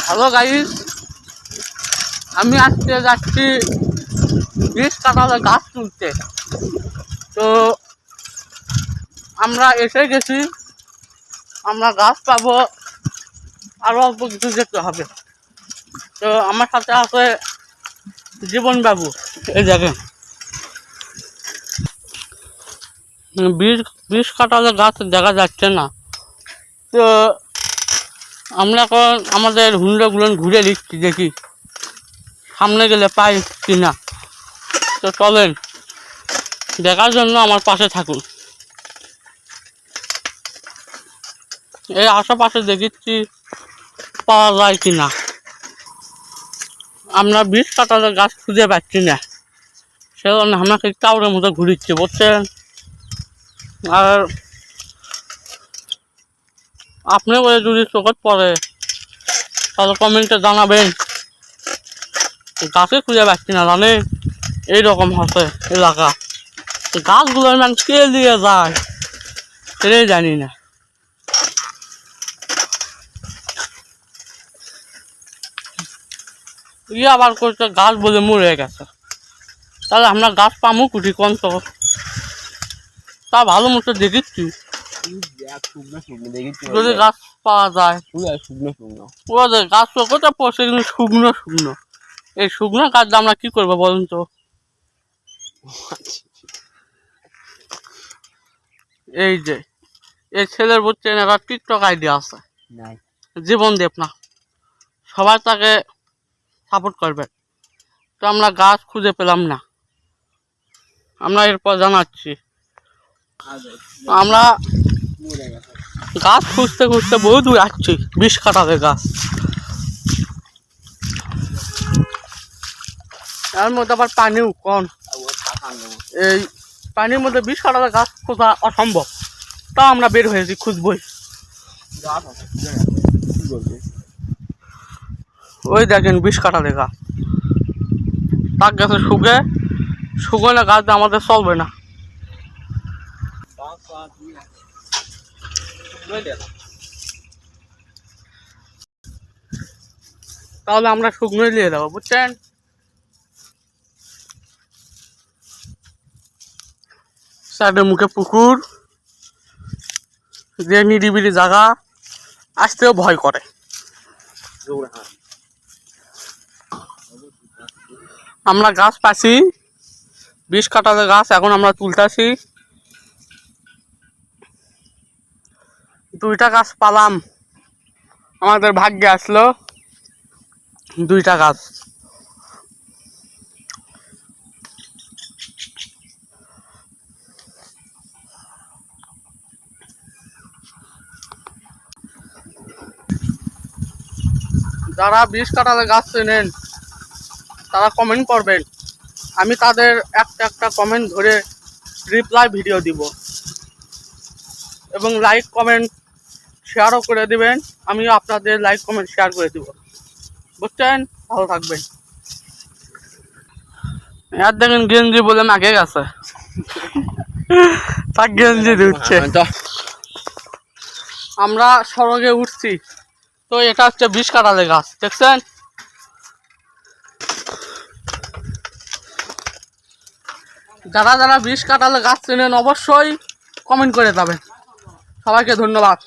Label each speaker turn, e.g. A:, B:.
A: Hello guys, আমি আজকে যাচ্ছি 20 কাঁঠালের গাছ তুলতে। তো আমরা এসে গেছি, আমরা গাছ পাবো, আরো অল্প কিছু যেতে হবে। তো আমার সাথে আছে জীবন বাবু। এই দেখেন 20 কাঁঠালের গাছ দেখা যাচ্ছে না। তো আমরা এখন আমাদের হুন্ডাগুলো ঘুরে দিচ্ছি, দেখি সামনে গেলে পাই কিনা। তো চলেন, দেখার জন্য আমার পাশে থাকুন। এই আশেপাশে দেখেছি পাওয়া যায় কিনা। আমরা 20 কাঁঠালের গাছ খুঁজে পাচ্ছি না, সেজন্য আমাকে কাউরের মতো ঘুরিচ্ছে, বুঝছেন। আর আপনি বলে যদি চোখত পড়ে তাহলে কমেন্টে জানাবেন। গাছে খুঁজে পাচ্ছি না, জানেন এইরকম হচ্ছে এলাকা। গাছগুলো মান কে দিয়ে যায় সেটাই জানি না। আবার করছে গাছ বলে মরে গেছে, তাহলে আমরা গাছ পামু কুটি কোন তো তা ভালো মতো দেখিচ্ছি। যদি গাছ পাওয়া যায়, গাছ তো কোথায় পড়ছে কিন্তু শুকনো শুকনো। এই শুকনো গাছ আমরা কি করবো বলুন তো। এই যে এই ছেলের বুঝছেন একটা টিকটক আইডিয়া আছে, জীবন দেব না, সবাই তাকে সাপোর্ট করবে। তো আমরা গাছ খুঁজে পেলাম না, আমরা এরপর জানাচ্ছি। আমরা গাছ খুঁজতে খুঁজতে বহু দূর আসছি, 20 কাঁঠালের গাছ। এর মধ্যে আবার পানিও কম, এই পানির মধ্যে 20 কাঁঠালের গাছ খোঁজা অসম্ভব। তাও আমরা বের হয়েছি খুঁজবই। ওই দেখেন 20 কাঁঠালের গাছ, তার গাছে শুকনো গাছ আমাদের চলবে না। তাহলে আমরা শুকনোই নিয়ে যাবো, বুঝছেন। সাইডের মুখে পুকুর, যে নিরিবিলি জায়গা, আসতেও ভয় করে। আমরা গাছ পাচ্ছি, 20 কাঁঠালের গাছ এখন আমরা তুলতেছি। 2টা গাছ পালাম, আমাদের ভাগ্যে আসলো 2টা গাছ। যারা 20 কাঁঠালের গাছ চেনেন তারা কমেন্ট করবেন, আমি তাদের একটা কমেন্ট ধরে রিপ্লাই ভিডিও দিব, এবং লাইক কমেন্ট শেয়ারও করে দিবেন। আমিও আপনাদের লাইক কমেন্ট শেয়ার করে দিব, বুঝছেন। ভালো থাকবেন। আর দেখেন গেঞ্জি বলে মাকে গেছে, তার গেঞ্জি দিচ্ছে। আমরা সড়কে উঠছি, তো এটা হচ্ছে 20 কাঁঠালের গাছ, দেখছেন। যারা যারা 20 কাঁঠালের গাছ চেনেন অবশ্যই কমেন্ট করে যাবেন। সবাইকে ধন্যবাদ।